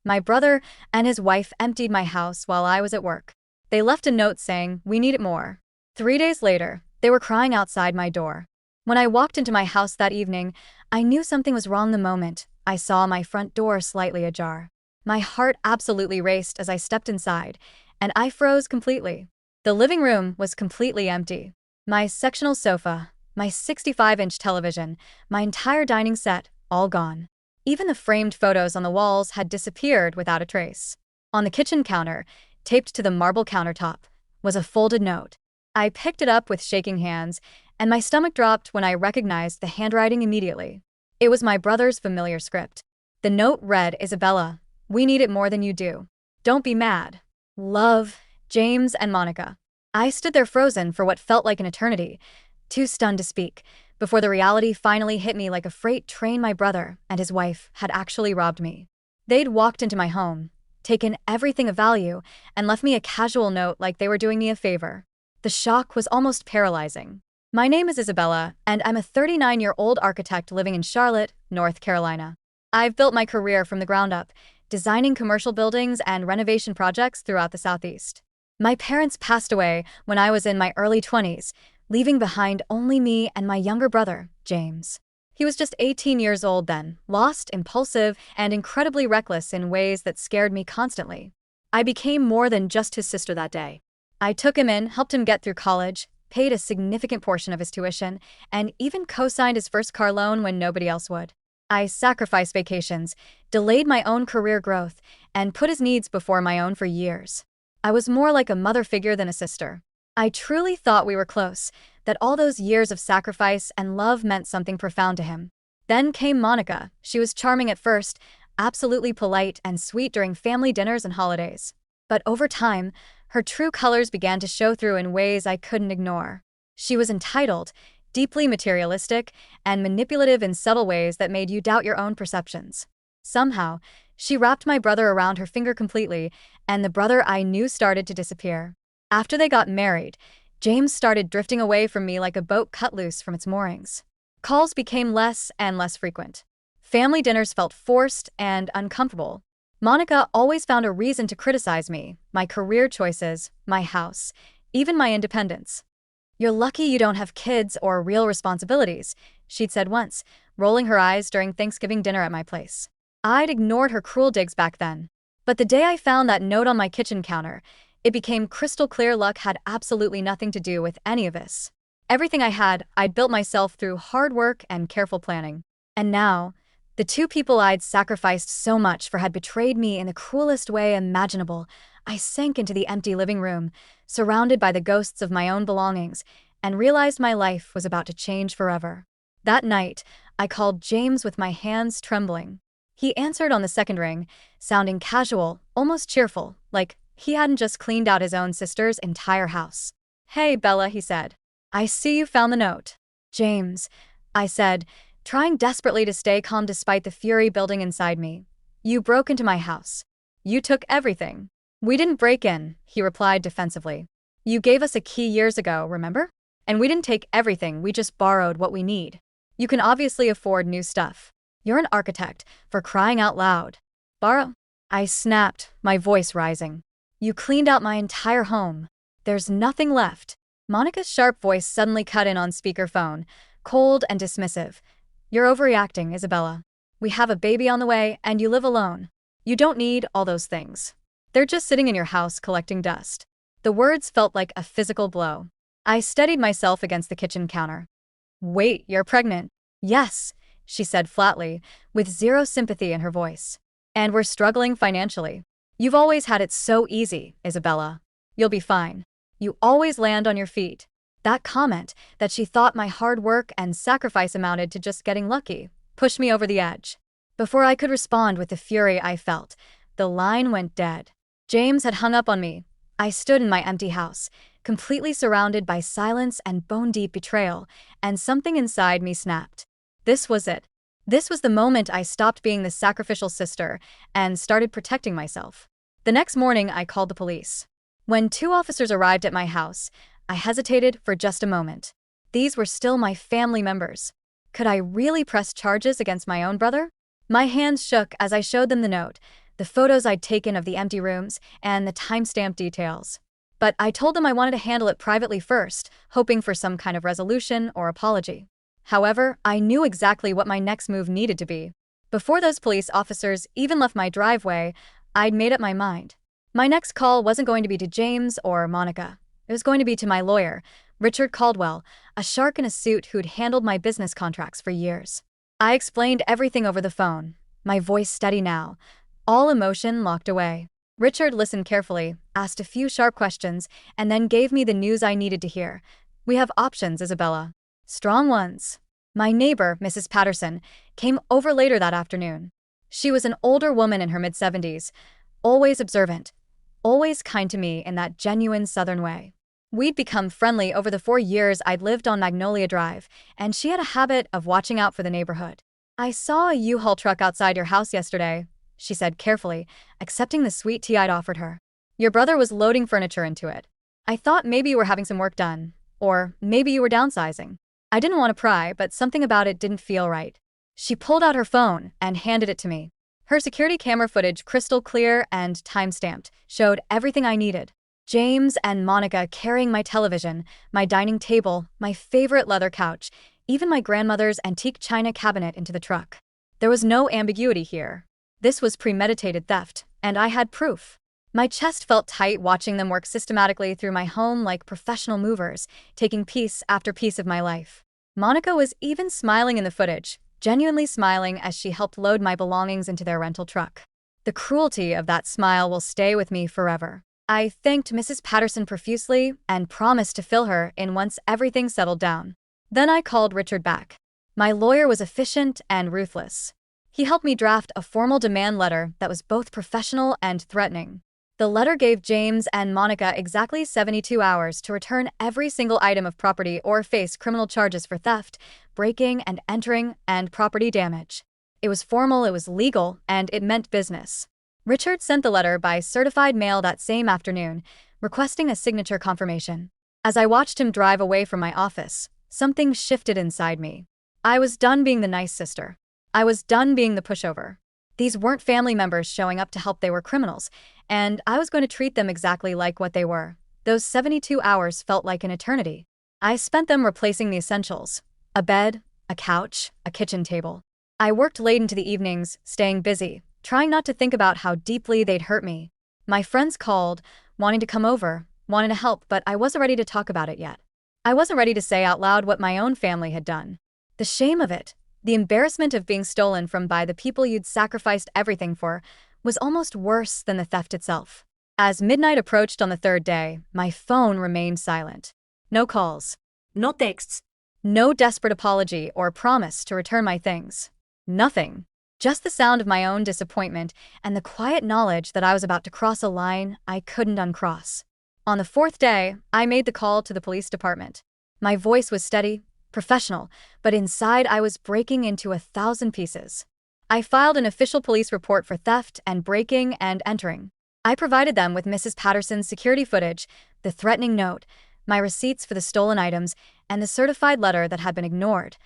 My brother and his wife emptied my house while I was at work. They left a note saying, "We need it more." 3 days later, they were crying outside my door. When I walked into my house that evening, I knew something was wrong the moment I saw my front door slightly ajar. My heart absolutely raced as I stepped inside, and I froze completely. The living room was completely empty. My sectional sofa, my 65-inch television, my entire dining set, all gone. Even the framed photos on the walls had disappeared without a trace. On the kitchen counter, taped to the marble countertop, was a folded note. I picked it up with shaking hands, and my stomach dropped when I recognized the handwriting immediately. It was my brother's familiar script. The note read, "Isabella, we need it more than you do. Don't be mad. Love, James and Monica." I stood there frozen for what felt like an eternity, too stunned to speak, before the reality finally hit me like a freight train. My brother and his wife had actually robbed me. They'd walked into my home, taken everything of value, and left me a casual note like they were doing me a favor. The shock was almost paralyzing. My name is Isabella, and I'm a 39-year-old architect living in Charlotte, North Carolina. I've built my career from the ground up, designing commercial buildings and renovation projects throughout the Southeast. My parents passed away when I was in my early 20s, leaving behind only me and my younger brother, James. He was just 18 years old then, lost, impulsive, and incredibly reckless in ways that scared me constantly. I became more than just his sister that day. I took him in, helped him get through college, paid a significant portion of his tuition, and even co-signed his first car loan when nobody else would. I sacrificed vacations, delayed my own career growth, and put his needs before my own for years. I was more like a mother figure than a sister. I truly thought we were close, that all those years of sacrifice and love meant something profound to him. Then came Monica. She was charming at first, absolutely polite and sweet during family dinners and holidays. But over time, her true colors began to show through in ways I couldn't ignore. She was entitled, deeply materialistic, and manipulative in subtle ways that made you doubt your own perceptions. Somehow, she wrapped my brother around her finger completely, and the brother I knew started to disappear. After they got married, James started drifting away from me like a boat cut loose from its moorings. Calls became less and less frequent. Family dinners felt forced and uncomfortable. Monica always found a reason to criticize me, my career choices, my house, even my independence. "You're lucky you don't have kids or real responsibilities," she'd said once, rolling her eyes during Thanksgiving dinner at my place. I'd ignored her cruel digs back then. But the day I found that note on my kitchen counter, it became crystal clear luck had absolutely nothing to do with any of this. Everything I had, I'd built myself through hard work and careful planning. And now, the two people I'd sacrificed so much for had betrayed me in the cruelest way imaginable. I sank into the empty living room, surrounded by the ghosts of my own belongings, and realized my life was about to change forever. That night, I called James with my hands trembling. He answered on the second ring, sounding casual, almost cheerful, like he hadn't just cleaned out his own sister's entire house. "Hey, Bella," he said. "I see you found the note." "James," I said, trying desperately to stay calm despite the fury building inside me. "You broke into my house. You took everything." "We didn't break in," he replied defensively. "You gave us a key years ago, remember? And we didn't take everything, we just borrowed what we need. You can obviously afford new stuff. You're an architect, for crying out loud. Borrow?" I snapped, my voice rising. "You cleaned out my entire home. There's nothing left." Monica's sharp voice suddenly cut in on speakerphone, cold and dismissive. "You're overreacting, Isabella. We have a baby on the way, and you live alone. You don't need all those things. They're just sitting in your house collecting dust." The words felt like a physical blow. I steadied myself against the kitchen counter. "Wait, you're pregnant." "Yes," she said flatly, with zero sympathy in her voice. "And we're struggling financially. You've always had it so easy, Isabella. You'll be fine. You always land on your feet." That comment, that she thought my hard work and sacrifice amounted to just getting lucky, pushed me over the edge. Before I could respond with the fury I felt, the line went dead. James had hung up on me. I stood in my empty house, completely surrounded by silence and bone-deep betrayal, and something inside me snapped. This was it. This was the moment I stopped being the sacrificial sister and started protecting myself. The next morning, I called the police. When 2 officers arrived at my house, I hesitated for just a moment. These were still my family members. Could I really press charges against my own brother? My hands shook as I showed them the note, the photos I'd taken of the empty rooms, and the timestamp details. But I told them I wanted to handle it privately first, hoping for some kind of resolution or apology. However, I knew exactly what my next move needed to be. Before those police officers even left my driveway, I'd made up my mind. My next call wasn't going to be to James or Monica. It was going to be to my lawyer, Richard Caldwell, a shark in a suit who'd handled my business contracts for years. I explained everything over the phone, my voice steady now, all emotion locked away. Richard listened carefully, asked a few sharp questions, and then gave me the news I needed to hear. We have options, Isabella. Strong ones. My neighbor, Mrs. Patterson, came over later that afternoon. She was an older woman in her mid-70s, always observant, always kind to me in that genuine Southern way. We'd become friendly over the 4 years I'd lived on Magnolia Drive, and she had a habit of watching out for the neighborhood. "I saw a U-Haul truck outside your house yesterday," she said carefully, accepting the sweet tea I'd offered her. "Your brother was loading furniture into it. I thought maybe you were having some work done, or maybe you were downsizing." I didn't want to pry, but something about it didn't feel right. She pulled out her phone and handed it to me. Her security camera footage, crystal clear and time-stamped, showed everything I needed. James and Monica carrying my television, my dining table, my favorite leather couch, even my grandmother's antique china cabinet into the truck. There was no ambiguity here. This was premeditated theft, and I had proof. My chest felt tight watching them work systematically through my home like professional movers, taking piece after piece of my life. Monica was even smiling in the footage, genuinely smiling as she helped load my belongings into their rental truck. The cruelty of that smile will stay with me forever. I thanked Mrs. Patterson profusely and promised to fill her in once everything settled down. Then I called Richard back. My lawyer was efficient and ruthless. He helped me draft a formal demand letter that was both professional and threatening. The letter gave James and Monica exactly 72 hours to return every single item of property or face criminal charges for theft, breaking and entering, and property damage. It was formal, it was legal, and it meant business. Richard sent the letter by certified mail that same afternoon, requesting a signature confirmation. As I watched him drive away from my office, something shifted inside me. I was done being the nice sister. I was done being the pushover. These weren't family members showing up to help, they were criminals, and I was going to treat them exactly like what they were. Those 72 hours felt like an eternity. I spent them replacing the essentials: a bed, a couch, a kitchen table. I worked late into the evenings, staying busy, trying not to think about how deeply they'd hurt me. My friends called, wanting to come over, wanting to help, but I wasn't ready to talk about it yet. I wasn't ready to say out loud what my own family had done. The shame of it, the embarrassment of being stolen from by the people you'd sacrificed everything for, was almost worse than the theft itself. As midnight approached on the third day, my phone remained silent. No calls. No texts. No desperate apology or promise to return my things. Nothing. Just the sound of my own disappointment and the quiet knowledge that I was about to cross a line I couldn't uncross. On the fourth day, I made the call to the police department. My voice was steady, professional, but inside I was breaking into 1,000 pieces. I filed an official police report for theft and breaking and entering. I provided them with Mrs. Patterson's security footage, the threatening note, my receipts for the stolen items, and the certified letter that had been ignored.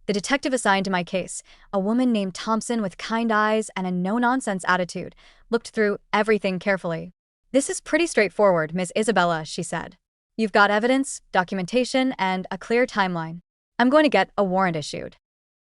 The detective assigned to my case, a woman named Thompson with kind eyes and a no-nonsense attitude, looked through everything carefully. "This is pretty straightforward, Miss Isabella," she said. "You've got evidence, documentation, and a clear timeline. I'm going to get a warrant issued."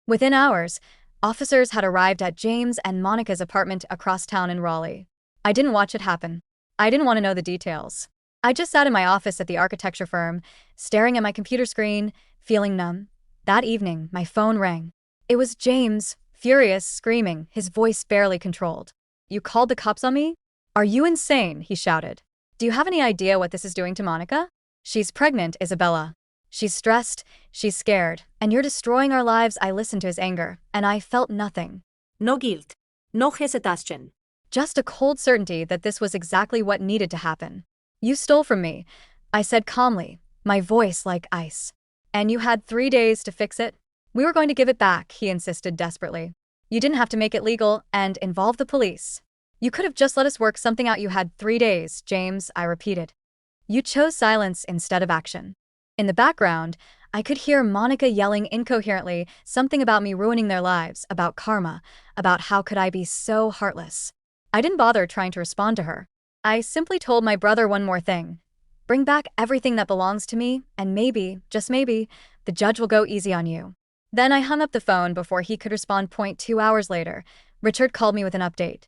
Within hours, officers had arrived at James and Monica's apartment across town in Raleigh. I didn't watch it happen. I didn't want to know the details. I just sat in my office at the architecture firm, staring at my computer screen, feeling numb. That evening, my phone rang. It was James, furious, screaming, his voice barely controlled. "You called the cops on me? Are you insane?" he shouted. "Do you have any idea what this is doing to Monica? She's pregnant, Isabella. She's stressed, she's scared, and you're destroying our lives." I listened to his anger, and I felt nothing. No guilt. No hesitation. Just a cold certainty that this was exactly what needed to happen. "You stole from me," I said calmly, my voice like ice. "And you had 3 days to fix it?" "We were going to give it back," he insisted desperately. "You didn't have to make it legal and involve the police. You could have just let us work something out. You had 3 days, James," I repeated. "You chose silence instead of action." In the background, I could hear Monica yelling incoherently, something about me ruining their lives, about karma, about how could I be so heartless. I didn't bother trying to respond to her. I simply told my brother one more thing. Bring back everything that belongs to me, and maybe, just maybe, the judge will go easy on you. Then I hung up the phone before he could respond. 2 hours later, Richard called me with an update.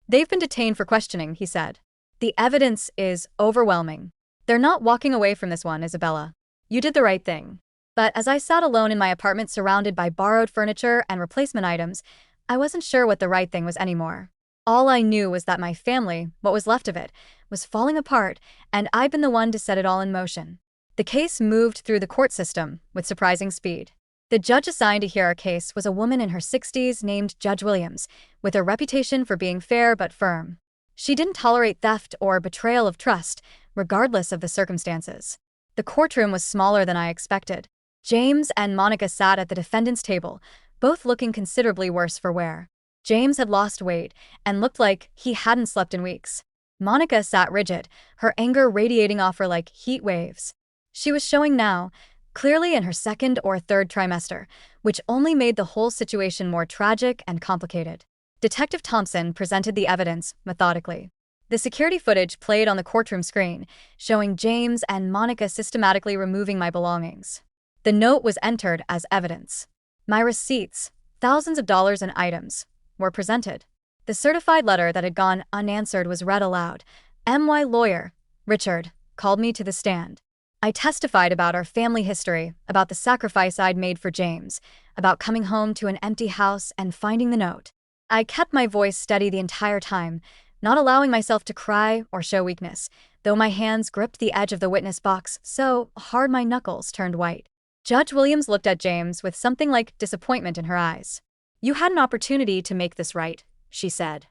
They've been detained for questioning, he said. The evidence is overwhelming. They're not walking away from this one, Isabella. You did the right thing. But as I sat alone in my apartment surrounded by borrowed furniture and replacement items, I wasn't sure what the right thing was anymore. All I knew was that my family, what was left of it, was falling apart, and I'd been the one to set it all in motion. The case moved through the court system with surprising speed. The judge assigned to hear our case was a woman in her 60s named Judge Williams, with a reputation for being fair but firm. She didn't tolerate theft or betrayal of trust, regardless of the circumstances. The courtroom was smaller than I expected. James and Monica sat at the defendant's table, both looking considerably worse for wear. James had lost weight and looked like he hadn't slept in weeks. Monica sat rigid, her anger radiating off her like heat waves. She was showing now, clearly in her second or third trimester, which only made the whole situation more tragic and complicated. Detective Thompson presented the evidence methodically. The security footage played on the courtroom screen, showing James and Monica systematically removing my belongings. The note was entered as evidence. My receipts, thousands of dollars in items, were presented. The certified letter that had gone unanswered was read aloud. My lawyer, Richard, called me to the stand. I testified about our family history, about the sacrifice I'd made for James, about coming home to an empty house and finding the note. I kept my voice steady the entire time, not allowing myself to cry or show weakness, though my hands gripped the edge of the witness box so hard my knuckles turned white. Judge Williams looked at James with something like disappointment in her eyes. You had an opportunity to make this right, she said.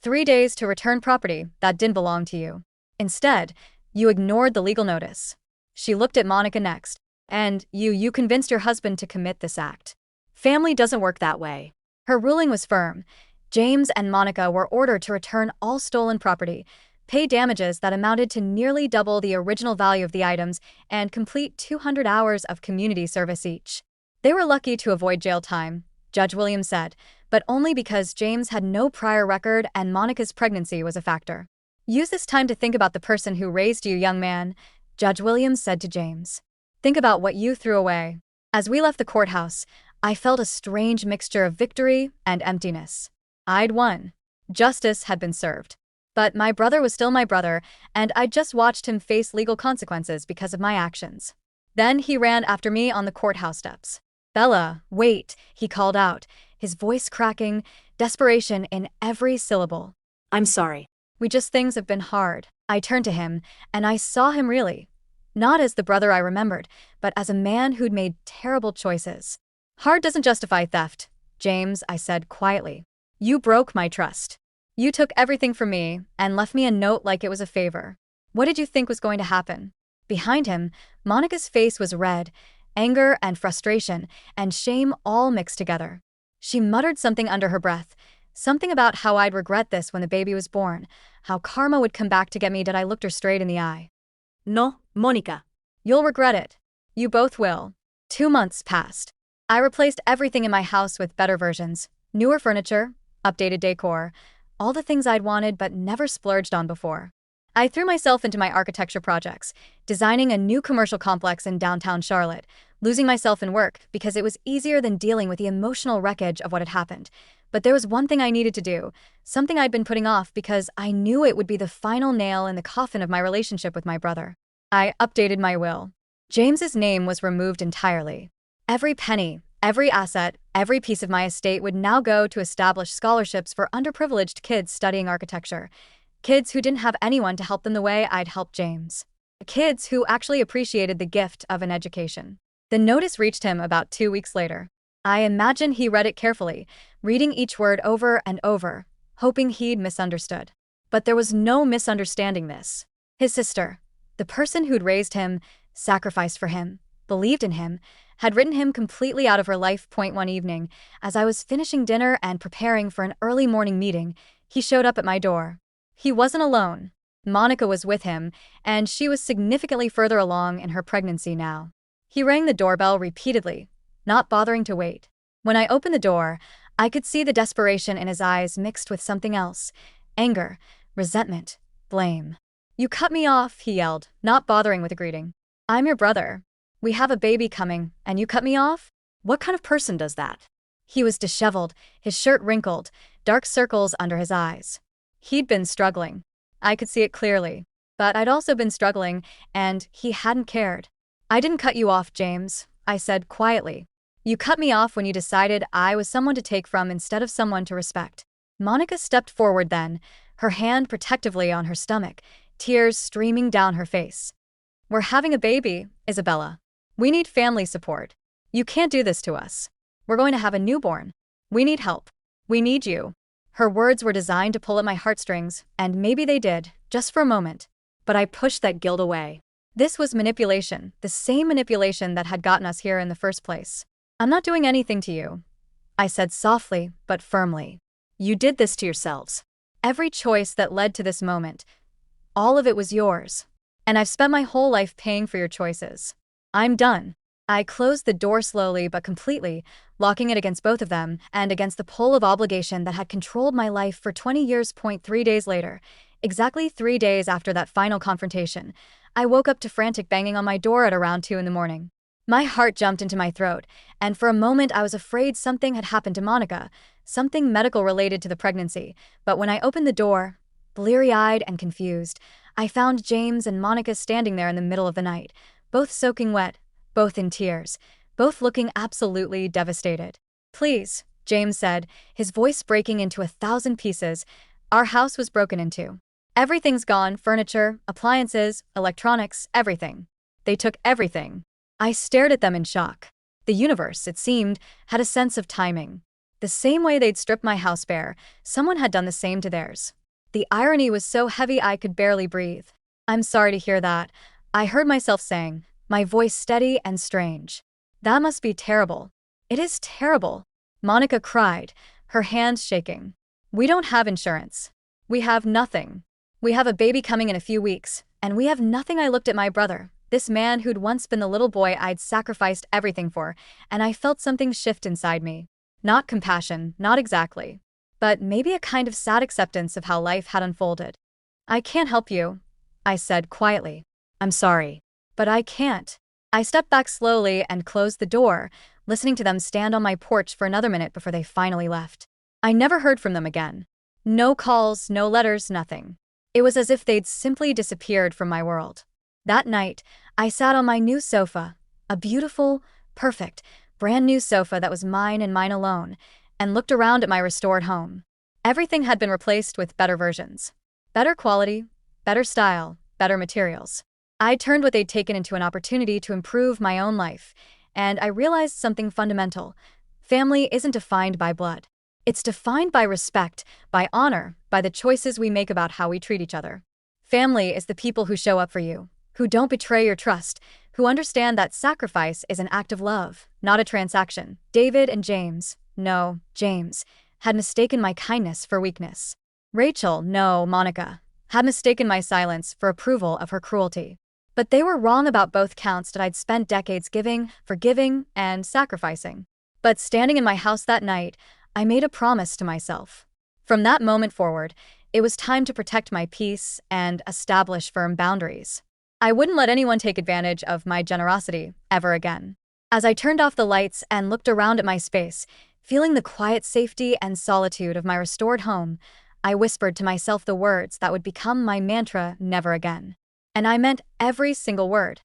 3 days to return property that didn't belong to you. Instead, you ignored the legal notice. She looked at Monica next. And you convinced your husband to commit this act. Family doesn't work that way. Her ruling was firm. James and Monica were ordered to return all stolen property, pay damages that amounted to nearly double the original value of the items, and complete 200 hours of community service each. They were lucky to avoid jail time, Judge Williams said, but only because James had no prior record and Monica's pregnancy was a factor. Use this time to think about the person who raised you, young man, Judge Williams said to James. Think about what you threw away. As we left the courthouse, I felt a strange mixture of victory and emptiness. I'd won. Justice had been served. But my brother was still my brother, and I'd just watched him face legal consequences because of my actions. Then he ran after me on the courthouse steps. Bella, wait, he called out, his voice cracking, desperation in every syllable. I'm sorry. Things have been hard. I turned to him, and I saw him really. Not as the brother I remembered, but as a man who'd made terrible choices. Hard doesn't justify theft, James, I said quietly. You broke my trust. You took everything from me and left me a note like it was a favor. What did you think was going to happen? Behind him, Monica's face was red, anger and frustration and shame all mixed together. She muttered something under her breath, something about how I'd regret this when the baby was born, how karma would come back to get me. I looked her straight in the eye. No, Monica. You'll regret it. You both will. 2 months passed. I replaced everything in my house with better versions, newer furniture, updated decor, all the things I'd wanted but never splurged on before. I threw myself into my architecture projects, designing a new commercial complex in downtown Charlotte, losing myself in work because it was easier than dealing with the emotional wreckage of what had happened. But there was one thing I needed to do, something I'd been putting off because I knew it would be the final nail in the coffin of my relationship with my brother. I updated my will. James's name was removed entirely. Every penny, every asset, every piece of my estate would now go to establish scholarships for underprivileged kids studying architecture. Kids who didn't have anyone to help them the way I'd helped James. Kids who actually appreciated the gift of an education. The notice reached him about 2 weeks later. I imagine he read it carefully, reading each word over and over, hoping he'd misunderstood. But there was no misunderstanding this. His sister, the person who'd raised him, sacrificed for him, believed in him, had written him completely out of her life. One evening, as I was finishing dinner and preparing for an early morning meeting, he showed up at my door. He wasn't alone. Monica was with him, and she was significantly further along in her pregnancy now. He rang the doorbell repeatedly, not bothering to wait. When I opened the door, I could see the desperation in his eyes mixed with something else, Anger, resentment, blame. "You cut me off," he yelled, not bothering with a greeting. "I'm your brother. We have a baby coming, and you cut me off?" What kind of person does that? He was disheveled, his shirt wrinkled, dark circles under his eyes. He'd been struggling. I could see it clearly. But I'd also been struggling, and he hadn't cared. "I didn't cut you off, James," I said quietly. "You cut me off when you decided I was someone to take from instead of someone to respect." Monica stepped forward then, her hand protectively on her stomach, tears streaming down her face. "We're having a baby, Isabella. We need family support. You can't do this to us. We're going to have a newborn. We need help. We need you." Her words were designed to pull at my heartstrings, and maybe they did, just for a moment. But I pushed that guilt away. This was manipulation, the same manipulation that had gotten us here in the first place. "I'm not doing anything to you," I said softly but firmly. You did this to yourselves. "Every choice that led to this moment, all of it was yours. And I've spent my whole life paying for your choices. I'm done." I closed the door slowly but completely, locking it against both of them and against the pull of obligation that had controlled my life for 20 years. 3 days later, exactly 3 days after that final confrontation, I woke up to frantic banging on my door at around 2 in the morning. My heart jumped into my throat, and for a moment I was afraid something had happened to Monica, something medical related to the pregnancy. But when I opened the door, bleary-eyed and confused, I found James and Monica standing there in the middle of the night, both soaking wet, both in tears, both looking absolutely devastated. "Please," James said, his voice breaking into 1,000 pieces. "Our house was broken into. Everything's gone, furniture, appliances, electronics, everything. They took everything." I stared at them in shock. The universe, it seemed, had a sense of timing. The same way they'd stripped my house bare, someone had done the same to theirs. The irony was so heavy I could barely breathe. "I'm sorry to hear that," I heard myself saying, my voice steady and strange. "That must be terrible." "It is terrible," Monica cried, her hands shaking. "We don't have insurance. We have nothing. We have a baby coming in a few weeks, and we have nothing." I looked at my brother, this man who'd once been the little boy I'd sacrificed everything for, and I felt something shift inside me. Not compassion, not exactly, but maybe a kind of sad acceptance of how life had unfolded. "I can't help you," I said quietly. "I'm sorry, but I can't." I stepped back slowly and closed the door, listening to them stand on my porch for another minute before they finally left. I never heard from them again. No calls, no letters, nothing. It was as if they'd simply disappeared from my world. That night, I sat on my new sofa, a beautiful, perfect, brand new sofa that was mine and mine alone, and looked around at my restored home. Everything had been replaced with better versions. Better quality, better style, better materials. I turned what they'd taken into an opportunity to improve my own life, and I realized something fundamental. Family isn't defined by blood. It's defined by respect, by honor, by the choices we make about how we treat each other. Family is the people who show up for you, who don't betray your trust, who understand that sacrifice is an act of love, not a transaction. David and James, no, James, had mistaken my kindness for weakness. Rachel, no, Monica, had mistaken my silence for approval of her cruelty. But they were wrong about both counts that I'd spent decades giving, forgiving, and sacrificing. But standing in my house that night, I made a promise to myself. From that moment forward, it was time to protect my peace and establish firm boundaries. I wouldn't let anyone take advantage of my generosity ever again. As I turned off the lights and looked around at my space, feeling the quiet safety and solitude of my restored home, I whispered to myself the words that would become my mantra: never again. And I meant every single word.